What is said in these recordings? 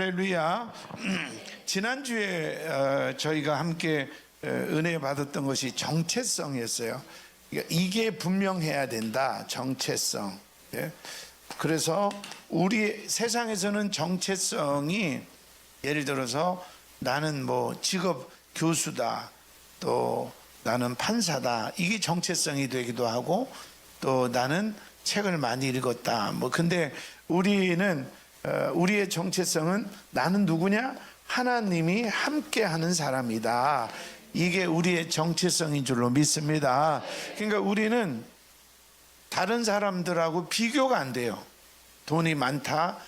할렐루야. 지난주에 저희가 함께 은혜 받았던 것이 정체성이었어요. 이게 분명해야 된다. 정체성. 그래서 우리 세상에서는 정체성이 예를 들어서 나는 뭐 직업 교수다, 또 나는 판사다, 이게 정체성이 되기도 하고, 또 나는 책을 많이 읽었다. 근데 우리는 우리의 정체성은 나는 누구냐? 하나님이 함께하는 사람이다. 이게 우리의 정체성인 줄로 믿습니다. 그러니까 우리는 다른 사람들하고 비교가 안 돼요. 돈이 많다,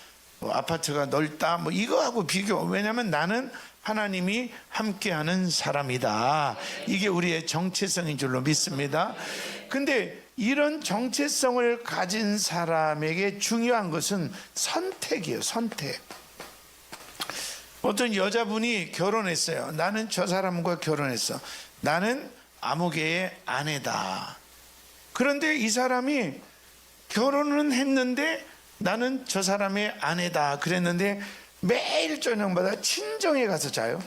아파트가 넓다, 이거하고 비교. 왜냐하면 나는 하나님이 함께하는 사람이다. 이게 우리의 정체성인 줄로 믿습니다. 근데 이런 정체성을 가진 사람에게 중요한 것은 선택이에요. 선택. 어떤 여자분이 결혼했어요. 나는 저 사람과 결혼했어. 나는 아무개의 아내다. 그런데 이 사람이 결혼은 했는데 나는 저 사람의 아내다 그랬는데 매일 저녁마다 친정에 가서 자요.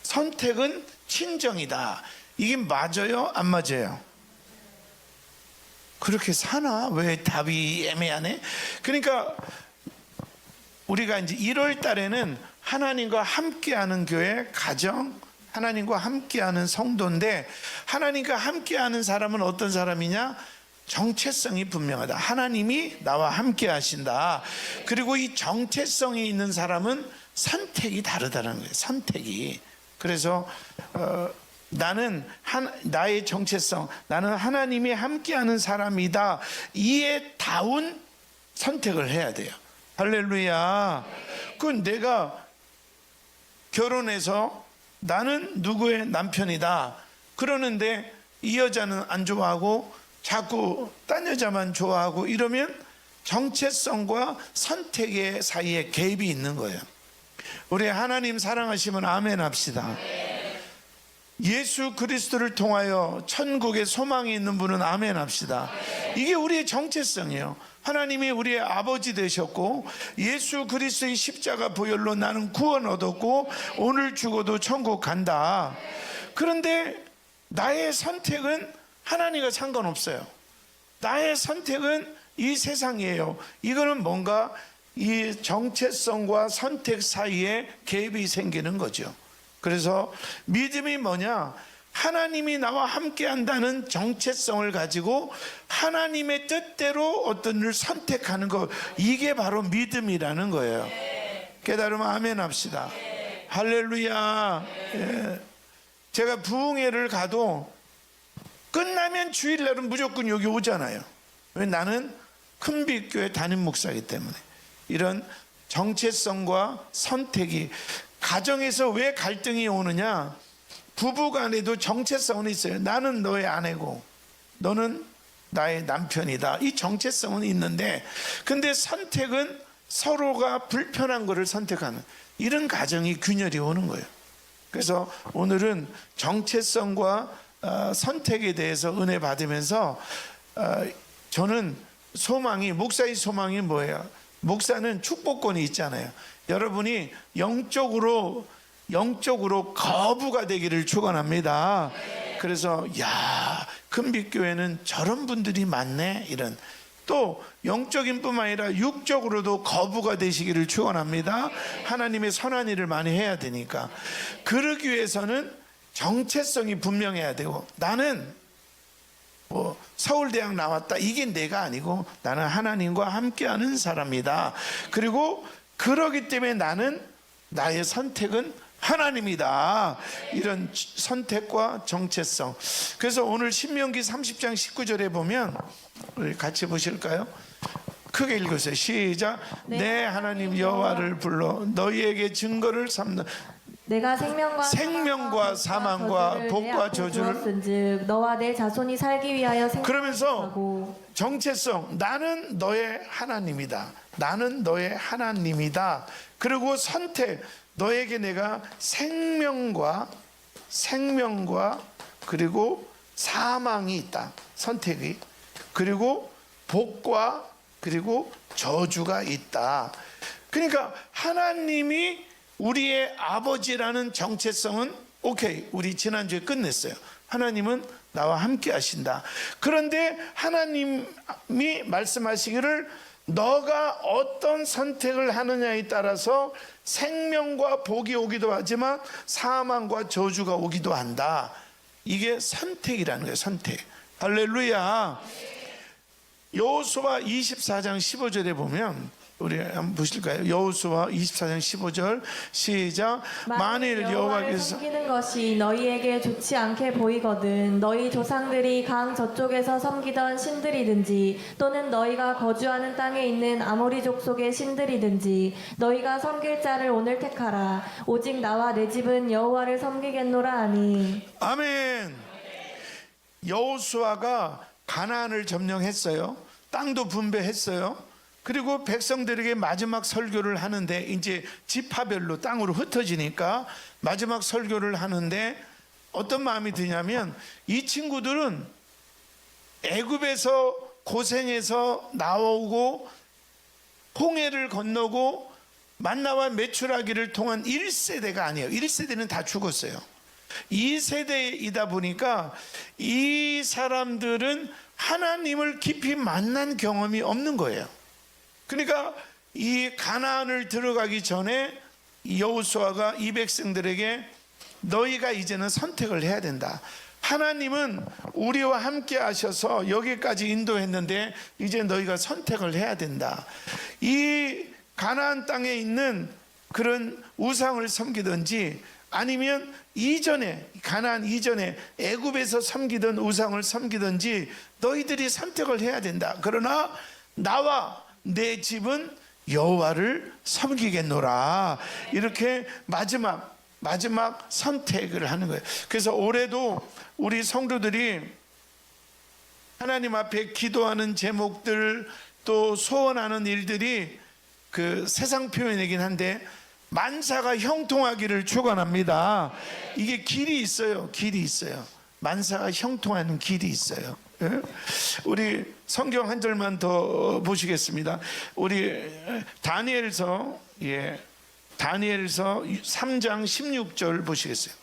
선택은 친정이다. 이게 맞아요? 안 맞아요? 그렇게 사나? 왜 답이 애매하네? 그러니까 우리가 이제 1월 달에는 하나님과 함께하는 교회, 가정, 하나님과 함께하는 성도인데, 하나님과 함께하는 사람은 어떤 사람이냐? 정체성이 분명하다. 하나님이 나와 함께 하신다. 그리고 이 정체성이 있는 사람은 선택이 다르다는 거예요. 선택이. 그래서 나는 나의 정체성, 나는 하나님이 함께하는 사람이다. 이에 닿은 선택을 해야 돼요. 할렐루야. 그건 내가 결혼해서 나는 누구의 남편이다 그러는데 이 여자는 안 좋아하고 자꾸 딴 여자만 좋아하고 이러면 정체성과 선택의 사이에 갭이 있는 거예요. 우리 하나님 사랑하시면 아멘 합시다. 예수 그리스도를 통하여 천국에 소망이 있는 분은 아멘 합시다. 이게 우리의 정체성이에요. 하나님이 우리의 아버지 되셨고 예수 그리스도의 십자가 보혈로 나는 구원 얻었고 오늘 죽어도 천국 간다. 그런데 나의 선택은 하나님과 상관없어요. 나의 선택은 이 세상이에요. 이거는 뭔가 이 정체성과 선택 사이에 갭이 생기는 거죠. 그래서 믿음이 뭐냐? 하나님이 나와 함께 한다는 정체성을 가지고 하나님의 뜻대로 어떤 일을 선택하는 것, 이게 바로 믿음이라는 거예요. 깨달으면 아멘 합시다. 할렐루야. 제가 부흥회를 가도 끝나면 주일날은 무조건 여기 오잖아요. 왜? 나는 큰빛교회 담임 목사이기 때문에. 이런 정체성과 선택이, 가정에서 왜 갈등이 오느냐? 부부간에도 정체성은 있어요. 나는 너의 아내고 너는 나의 남편이다. 이 정체성은 있는데, 근데 선택은 서로가 불편한 것을 선택하는 이런 가정이 균열이 오는 거예요. 그래서 오늘은 정체성과 선택에 대해서 은혜 받으면서 저는 소망이, 목사의 소망이 뭐예요? 목사는 축복권이 있잖아요. 여러분이 영적으로 거부가 되기를 축원합니다. 그래서 큰빛교회는 저런 분들이 많네, 이런. 또 영적인 뿐만 아니라 육적으로도 거부가 되시기를 축원합니다. 하나님의 선한 일을 많이 해야 되니까. 그러기 위해서는 정체성이 분명해야 되고, 나는 서울대학 나왔다, 이게 내가 아니고 나는 하나님과 함께하는 사람이다. 그리고 그러기 때문에 나의 선택은 하나님이다. 이런 선택과 정체성. 그래서 오늘 신명기 30장 19절에 보면, 우리 같이 보실까요? 크게 읽으세요. 시작. 내 하나님 여호와를 불러 너희에게 증거를 삼는, 내가 생명과 사망과 복과 저주를 주었은즉 너와 내 자손이 살기 위하여 그러면서 정체성, 나는 너의 하나님이다. 나는 너의 하나님이다. 그리고 선택, 너에게 내가 생명과 그리고 사망이 있다. 선택이. 그리고 복과 그리고 저주가 있다. 그러니까 하나님이 우리의 아버지라는 정체성은 오케이, 우리 지난주에 끝냈어요. 하나님은 나와 함께 하신다. 그런데 하나님이 말씀하시기를 너가 어떤 선택을 하느냐에 따라서 생명과 복이 오기도 하지만 사망과 저주가 오기도 한다. 이게 선택이라는 거예요. 선택. 할렐루야. 여호수아 24장 15절에 보면 우리 한번 보실까요? 여호수아 24장 15절 시작. 만일 여호와께서 섬기는 것이 너희에게 좋지 않게 보이거든 너희 조상들이 강 저쪽에서 섬기던 신들이든지 또는 너희가 거주하는 땅에 있는 아모리 족속의 신들이든지 너희가 섬길 자를 오늘 택하라. 오직 나와 내 집은 여호와를 섬기겠노라 하니. 아멘. 여호수아가 가나안을 점령했어요. 땅도 분배했어요. 그리고 백성들에게 마지막 설교를 하는데 이제 지파별로 땅으로 흩어지니까 마지막 설교를 하는데 어떤 마음이 드냐면 이 친구들은 애굽에서 고생해서 나오고 홍해를 건너고 만나와 메추라기를 통한 1세대가 아니에요. 1세대는 다 죽었어요. 2세대이다 보니까 이 사람들은 하나님을 깊이 만난 경험이 없는 거예요. 그러니까 이 가나안을 들어가기 전에 여호수아가 이 백성들에게 너희가 이제는 선택을 해야 된다. 하나님은 우리와 함께 하셔서 여기까지 인도했는데 이제 너희가 선택을 해야 된다. 이 가나안 땅에 있는 그런 우상을 섬기든지 아니면 이전에 가나안 이전에 애굽에서 섬기던 우상을 섬기든지 너희들이 선택을 해야 된다. 그러나 나와 내 집은 여호와를 섬기겠노라. 이렇게 마지막 선택을 하는 거예요. 그래서 올해도 우리 성도들이 하나님 앞에 기도하는 제목들 또 소원하는 일들이 그 세상 표현이긴 한데 만사가 형통하기를 축원합니다. 이게 길이 있어요. 길이 있어요. 만사가 형통하는 길이 있어요. 예? 우리 성경 한 절만 더 보시겠습니다. 우리 다니엘서 3장 16절 보시겠어요?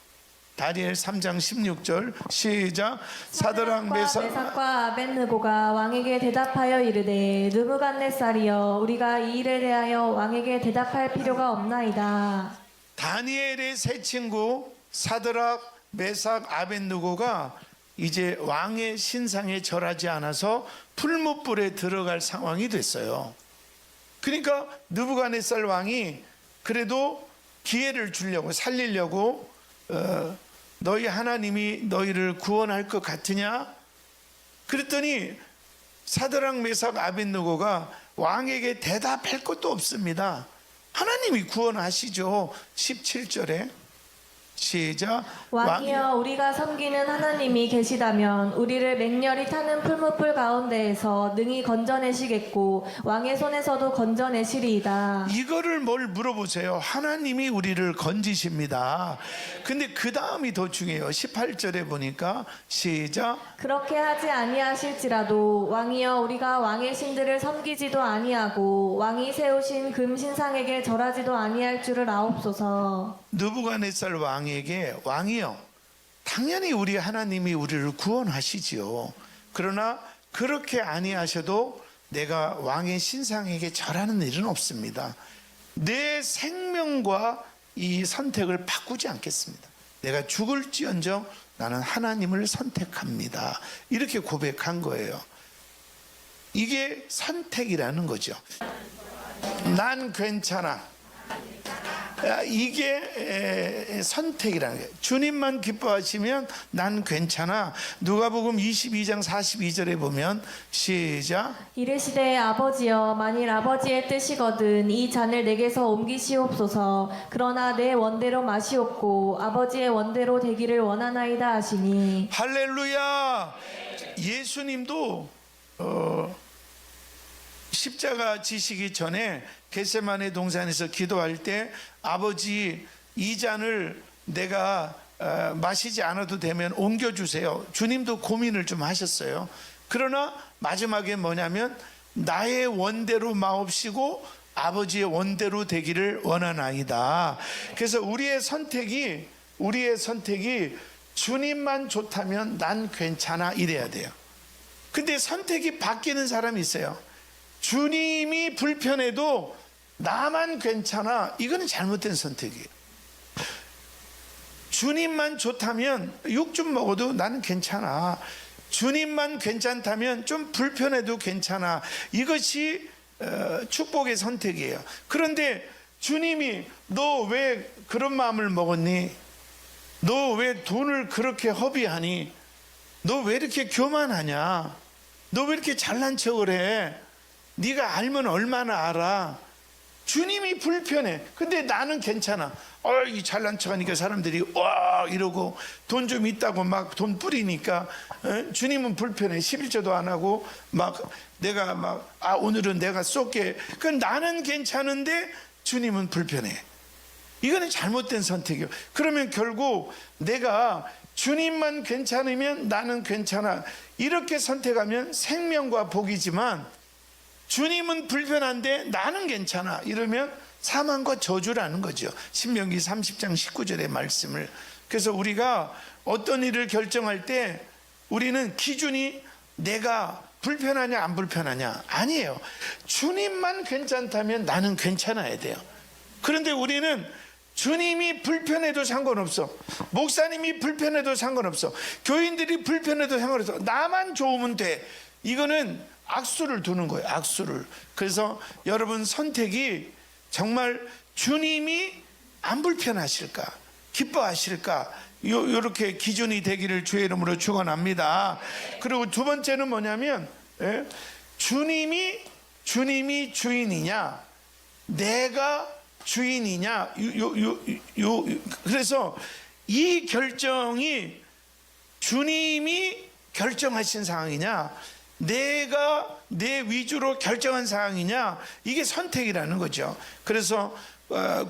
다니엘 3장 16절 시작. 사드락 메삭과 아벳느고가 왕에게 대답하여 이르되 느부갓네살이여 우리가 이 일에 대하여 왕에게 대답할 필요가 없나이다. 다니엘의 세 친구 사드락 메삭 아벳느고가 이제 왕의 신상에 절하지 않아서 풀무불에 들어갈 상황이 됐어요. 그러니까 느부갓네살 왕이 그래도 기회를 주려고 살리려고 너희 하나님이 너희를 구원할 것 같으냐? 그랬더니 사드락 메삭 아벳느고가 왕에게 대답할 것도 없습니다. 하나님이 구원하시죠. 17절에 시작. 왕이여 우리가 섬기는 하나님이 계시다면 우리를 맹렬히 타는 풀무불 가운데에서 능히 건져내시겠고 왕의 손에서도 건져내시리이다. 이거를 뭘 물어보세요. 하나님이 우리를 건지십니다. 근데 그 다음이 더 중요해요. 18절에 보니까 시작. 그렇게 하지 아니하실지라도 왕이여 우리가 왕의 신들을 섬기지도 아니하고 왕이 세우신 금 신상에게 절하지도 아니할 줄을 아옵소서. 느부갓네살 왕에게 왕이요 당연히 우리 하나님이 우리를 구원하시지요. 그러나 그렇게 아니하셔도 내가 왕의 신상에게 절하는 일은 없습니다. 내 생명과 이 선택을 바꾸지 않겠습니다. 내가 죽을지언정 나는 하나님을 선택합니다. 이렇게 고백한 거예요. 이게 선택이라는 거죠. 난 괜찮아. 이게 선택이라는 거예요. 주님만 기뻐하시면 난 괜찮아. 누가복음 22장 42절에 보면 시작. 이르시되 아버지여 만일 아버지의 뜻이거든 이 잔을 내게서 옮기시옵소서. 그러나 내 원대로 마시옵고 아버지의 원대로 되기를 원하나이다 하시니. 할렐루야. 예수님도 십자가 지시기 전에 겟세마네 동산에서 기도할 때 아버지 이 잔을 내가 마시지 않아도 되면 옮겨주세요. 주님도 고민을 좀 하셨어요. 그러나 마지막에 뭐냐면 나의 원대로 마옵시고 아버지의 원대로 되기를 원하나이다. 그래서 우리의 선택이 주님만 좋다면 난 괜찮아 이래야 돼요. 근데 선택이 바뀌는 사람이 있어요. 주님이 불편해도 나만 괜찮아, 이거는 잘못된 선택이에요. 주님만 좋다면 육 좀 먹어도 나는 괜찮아, 주님만 괜찮다면 좀 불편해도 괜찮아, 이것이 축복의 선택이에요. 그런데 주님이 너 왜 그런 마음을 먹었니? 너 왜 돈을 그렇게 허비하니? 너 왜 이렇게 교만하냐? 너 왜 이렇게 잘난 척을 해? 네가 알면 얼마나 알아? 주님이 불편해. 근데 나는 괜찮아. 이 잘난 척하니까 사람들이 와 이러고 돈 좀 있다고 막 돈 뿌리니까 주님은 불편해. 11조도 안 하고 막 내가 막 오늘은 내가 쏠게. 그 나는 괜찮은데 주님은 불편해. 이거는 잘못된 선택이에요. 그러면 결국 내가 주님만 괜찮으면 나는 괜찮아, 이렇게 선택하면 생명과 복이지만 주님은 불편한데 나는 괜찮아 이러면 사망과 저주라는 거죠. 신명기 30장 19절의 말씀을. 그래서 우리가 어떤 일을 결정할 때 우리는 기준이 내가 불편하냐 안 불편하냐 아니에요. 주님만 괜찮다면 나는 괜찮아야 돼요. 그런데 우리는 주님이 불편해도 상관없어, 목사님이 불편해도 상관없어, 교인들이 불편해도 상관없어, 나만 좋으면 돼. 이거는 악수를 두는 거예요, 악수를. 그래서 여러분 선택이 정말 주님이 안 불편하실까, 기뻐하실까, 요렇게 기준이 되기를 주의 이름으로 축원합니다. 그리고 두 번째는 뭐냐면 주님이 주인이냐 내가 주인이냐, 그래서 이 결정이 주님이 결정하신 상황이냐 내가 내 위주로 결정한 상황이냐, 이게 선택이라는 거죠. 그래서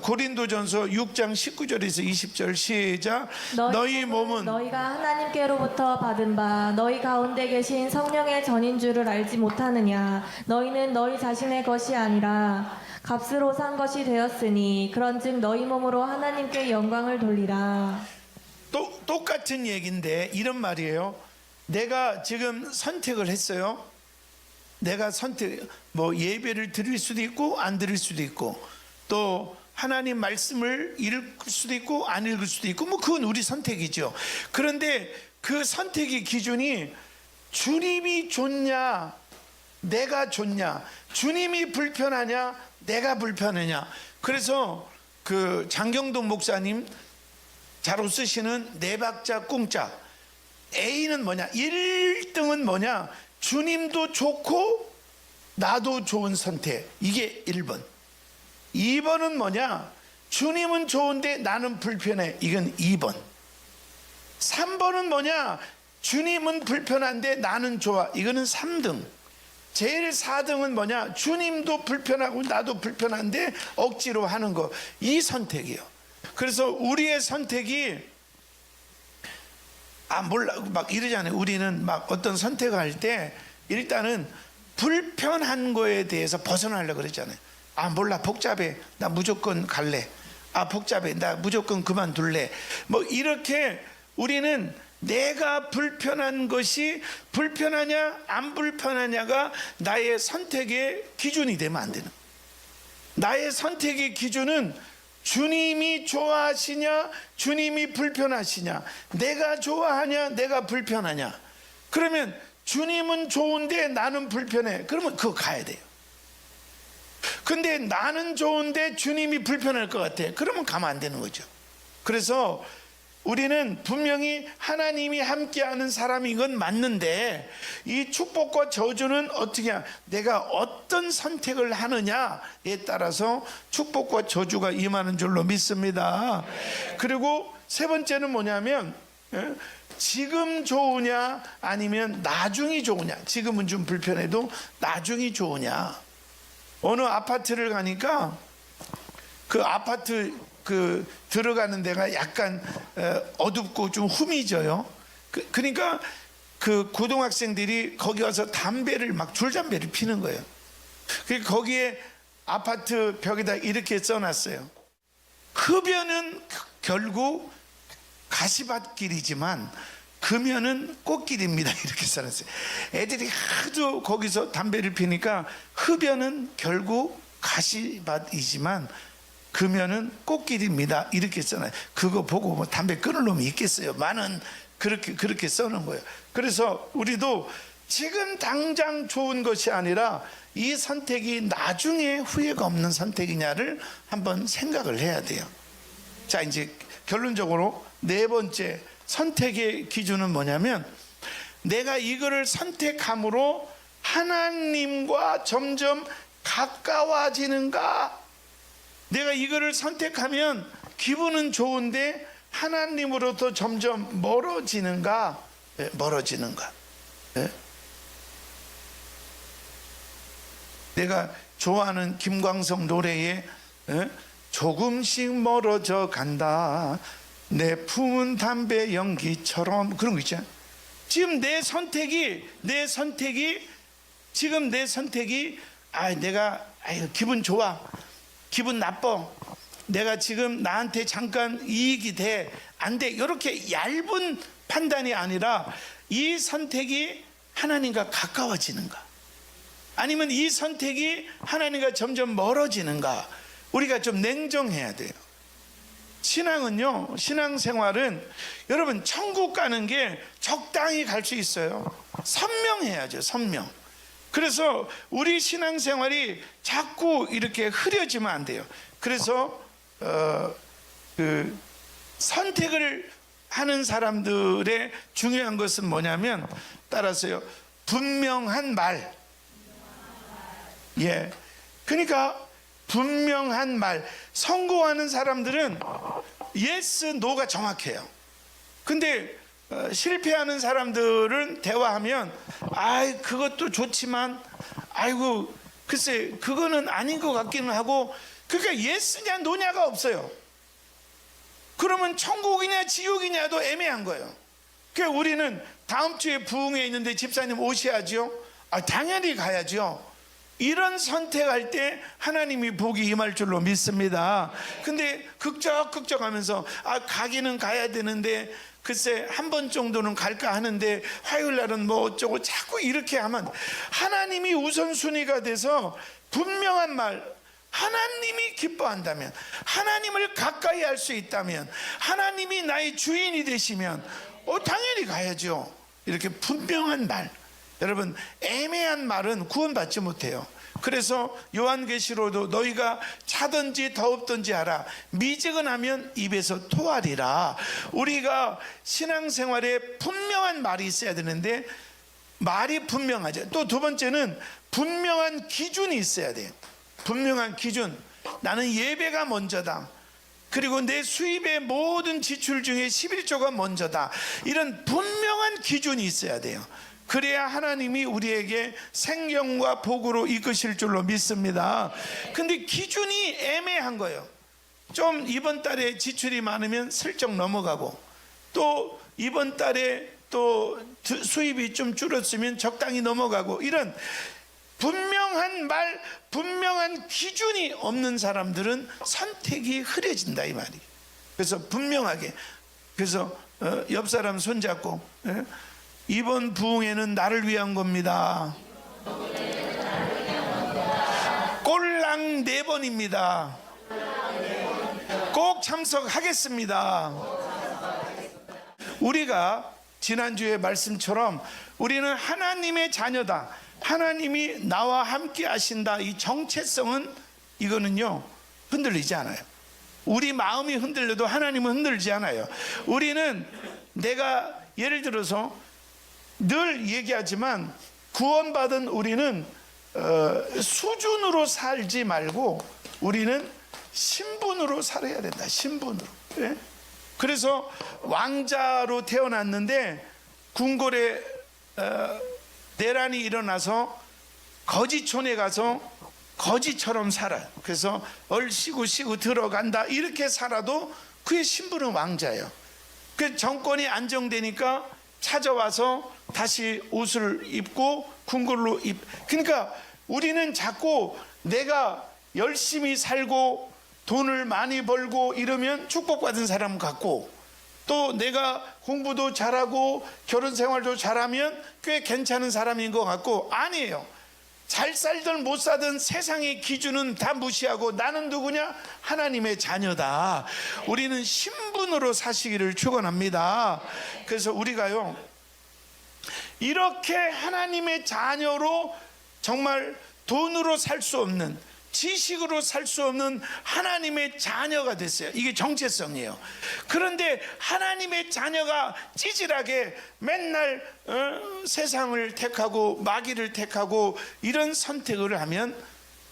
고린도전서 6장 19절에서 20절 시작. 너희 몸은 너희가 하나님께로부터 받은 바 너희 가운데 계신 성령의 전인 줄을 알지 못하느냐. 너희는 너희 자신의 것이 아니라 값으로 산 것이 되었으니 그런즉 너희 몸으로 하나님께 영광을 돌리라. 똑같은 얘기인데 이런 말이에요. 내가 지금 선택을 했어요. 내가 예배를 드릴 수도 있고 안 드릴 수도 있고, 또 하나님 말씀을 읽을 수도 있고 안 읽을 수도 있고, 그건 우리 선택이죠. 그런데 그 선택의 기준이 주님이 좋냐 내가 좋냐, 주님이 불편하냐 내가 불편하냐. 그래서 그 장경동 목사님 잘 웃으시는 네 박자 꿍짝 A는 뭐냐, 1등은 뭐냐, 주님도 좋고 나도 좋은 선택, 이게 1번. 2번은 뭐냐, 주님은 좋은데 나는 불편해, 이건 2번. 3번은 뭐냐, 주님은 불편한데 나는 좋아, 이거는 3등. 제일 4등은 뭐냐, 주님도 불편하고 나도 불편한데 억지로 하는 거, 이 선택이요. 그래서 우리의 선택이 몰라 막 이러잖아요. 우리는 막 어떤 선택을 할 때 일단은 불편한 거에 대해서 벗어나려고 그러잖아요. 몰라 복잡해, 나 무조건 갈래. 복잡해, 나 무조건 그만둘래. 이렇게 우리는 내가 불편한 것이 불편하냐 안 불편하냐가 나의 선택의 기준이 되면 안 되는. 나의 선택의 기준은 주님이 좋아하시냐 주님이 불편하시냐, 내가 좋아하냐 내가 불편하냐. 그러면 주님은 좋은데 나는 불편해, 그러면 그거 가야 돼요. 근데 나는 좋은데 주님이 불편할 것 같아, 그러면 가면 안 되는 거죠. 그래서 우리는 분명히 하나님이 함께하는 사람인 건 맞는데 이 축복과 저주는 어떻게 하냐, 내가 어떤 선택을 하느냐에 따라서 축복과 저주가 임하는 줄로 믿습니다. 그리고 세 번째는 뭐냐면 지금 좋으냐 아니면 나중이 좋으냐. 지금은 좀 불편해도 나중이 좋으냐. 어느 아파트를 가니까 그 아파트 들어가는 데가 약간 어둡고 좀 후미져요. 그러니까 그 고등학생들이 거기 와서 담배를 막 줄담배를 피는 거예요. 거기에 아파트 벽에다 이렇게 써놨어요. 흡연은 결국 가시밭길이지만 금연은 꽃길입니다. 이렇게 써놨어요. 애들이 하도 거기서 담배를 피니까 흡연은 결국 가시밭이지만 금연은 꽃길입니다. 이렇게 써놔요. 그거 보고 뭐 담배 끊을 놈이 있겠어요. 많은 그렇게 써놓은 거예요. 그래서 우리도 지금 당장 좋은 것이 아니라 이 선택이 나중에 후회가 없는 선택이냐를 한번 생각을 해야 돼요. 자, 이제 결론적으로 네 번째 선택의 기준은 뭐냐면, 내가 이거를 선택함으로 하나님과 점점 가까워지는가, 내가 이거를 선택하면 기분은 좋은데 하나님으로부터 점점 멀어지는가. 멀어지는가. 내가 좋아하는 김광석 노래에 조금씩 멀어져 간다, 내 품은 담배 연기처럼, 그런 거 있잖아요. 지금 내 선택이 지금 내 선택이 내가 기분 좋아, 기분 나빠, 내가 지금 나한테 잠깐 이익이 돼, 안 돼, 이렇게 얇은 판단이 아니라 이 선택이 하나님과 가까워지는가, 아니면 이 선택이 하나님과 점점 멀어지는가, 우리가 좀 냉정해야 돼요. 신앙은요, 신앙생활은 여러분 천국 가는 게 적당히 갈 수 있어요. 선명해야죠, 선명. 그래서 우리 신앙생활이 자꾸 이렇게 흐려지면 안 돼요. 그래서 선택을 하는 사람들의 중요한 것은 뭐냐면, 따라서요, 분명한 말. 예, 그러니까 분명한 말. 선거하는 사람들은 예스, 노가 정확해요. 근데 실패하는 사람들은 대화하면 그것도 좋지만 아이고 글쎄 그거는 아닌 것 같기는 하고, 그러니까 예스냐 노냐가 없어요. 그러면 천국이냐 지옥이냐도 애매한 거예요. 그러니까 우리는 다음 주에 부흥회 있는데 집사님 오셔야죠. 당연히 가야죠. 이런 선택할 때 하나님이 복이 임할 줄로 믿습니다. 근데 극적하면서 가기는 가야 되는데 글쎄 한 번 정도는 갈까 하는데 화요일 날은 뭐 어쩌고, 자꾸 이렇게 하면 하나님이 우선순위가 돼서 분명한 말, 하나님이 기뻐한다면, 하나님을 가까이 할 수 있다면, 하나님이 나의 주인이 되시면 당연히 가야죠. 이렇게 분명한 말. 여러분, 애매한 말은 구원받지 못해요. 그래서 요한계시로도 너희가 차든지 더웁든지 하라, 미지근하면 입에서 토하리라. 우리가 신앙생활에 분명한 말이 있어야 되는데 말이 분명하죠. 또 두 번째는 분명한 기준이 있어야 돼요. 분명한 기준. 나는 예배가 먼저다, 그리고 내 수입의 모든 지출 중에 11조가 먼저다. 이런 분명한 기준이 있어야 돼요. 그래야 하나님이 우리에게 생명과 복으로 이끄실 줄로 믿습니다. 근데 기준이 애매한 거예요. 좀 이번 달에 지출이 많으면 슬쩍 넘어가고, 또 이번 달에 또 수입이 좀 줄었으면 적당히 넘어가고, 이런 분명한 말, 분명한 기준이 없는 사람들은 선택이 흐려진다, 이 말이. 그래서 분명하게, 그래서 옆 사람 손잡고, 이번 부흥회는 나를 위한 겁니다. 꼴랑 4번입니다. 꼭 참석하겠습니다. 우리가 지난주의 말씀처럼 우리는 하나님의 자녀다, 하나님이 나와 함께 하신다, 이 정체성은, 이거는요 흔들리지 않아요. 우리 마음이 흔들려도 하나님은 흔들리지 않아요. 우리는, 내가 예를 들어서 늘 얘기하지만, 구원받은 우리는 수준으로 살지 말고 우리는 신분으로 살아야 된다. 신분으로. 예? 그래서 왕자로 태어났는데 궁궐에 내란이 일어나서 거지촌에 가서 거지처럼 살아요. 그래서 얼씨구 시구 들어간다, 이렇게 살아도 그의 신분은 왕자예요. 그 정권이 안정되니까 찾아와서 다시 옷을 입고 궁궐로 그러니까 우리는 자꾸 내가 열심히 살고 돈을 많이 벌고 이러면 축복받은 사람 같고, 또 내가 공부도 잘하고 결혼 생활도 잘하면 꽤 괜찮은 사람인 것 같고, 아니에요. 잘 살든 못 살든 세상의 기준은 다 무시하고 나는 누구냐? 하나님의 자녀다. 우리는 신분으로 사시기를 축원합니다. 그래서 우리가요, 이렇게 하나님의 자녀로 정말 돈으로 살 수 없는, 지식으로 살 수 없는 하나님의 자녀가 됐어요. 이게 정체성이에요. 그런데 하나님의 자녀가 찌질하게 맨날 세상을 택하고 마귀를 택하고 이런 선택을 하면,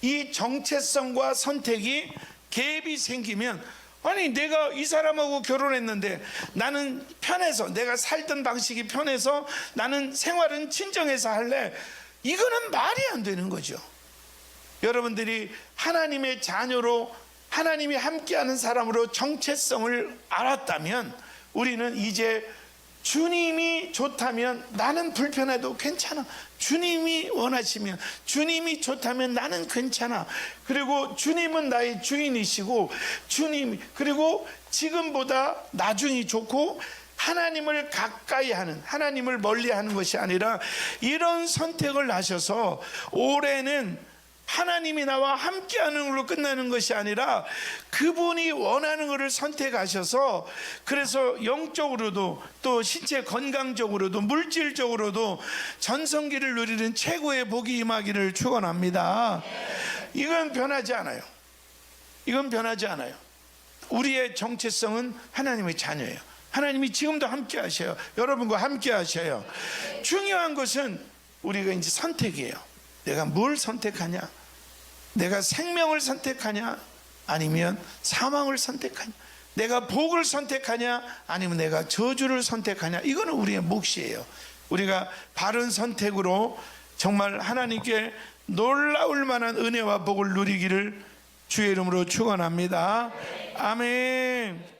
이 정체성과 선택이 갭이 생기면, 아니 내가 이 사람하고 결혼했는데 나는 편해서, 내가 살던 방식이 편해서 나는 생활은 친정에서 할래, 이거는 말이 안 되는 거죠. 여러분들이 하나님의 자녀로, 하나님이 함께하는 사람으로 정체성을 알았다면, 우리는 이제 주님이 좋다면 나는 불편해도 괜찮아, 주님이 원하시면, 주님이 좋다면 나는 괜찮아, 그리고 주님은 나의 주인이시고, 그리고 지금보다 나중이 좋고, 하나님을 가까이 하는, 하나님을 멀리 하는 것이 아니라 이런 선택을 하셔서 올해는 하나님이 나와 함께하는 걸로 끝나는 것이 아니라 그분이 원하는 것을 선택하셔서, 그래서 영적으로도 또 신체 건강적으로도 물질적으로도 전성기를 누리는 최고의 복이 임하기를 축원합니다. 이건 변하지 않아요. 이건 변하지 않아요. 우리의 정체성은 하나님의 자녀예요. 하나님이 지금도 함께 하셔요. 여러분과 함께 하셔요. 중요한 것은 우리가 이제 선택이에요. 내가 뭘 선택하냐? 내가 생명을 선택하냐? 아니면 사망을 선택하냐? 내가 복을 선택하냐? 아니면 내가 저주를 선택하냐? 이거는 우리의 몫이에요. 우리가 바른 선택으로 정말 하나님께 놀라울 만한 은혜와 복을 누리기를 주의 이름으로 축원합니다. 아멘.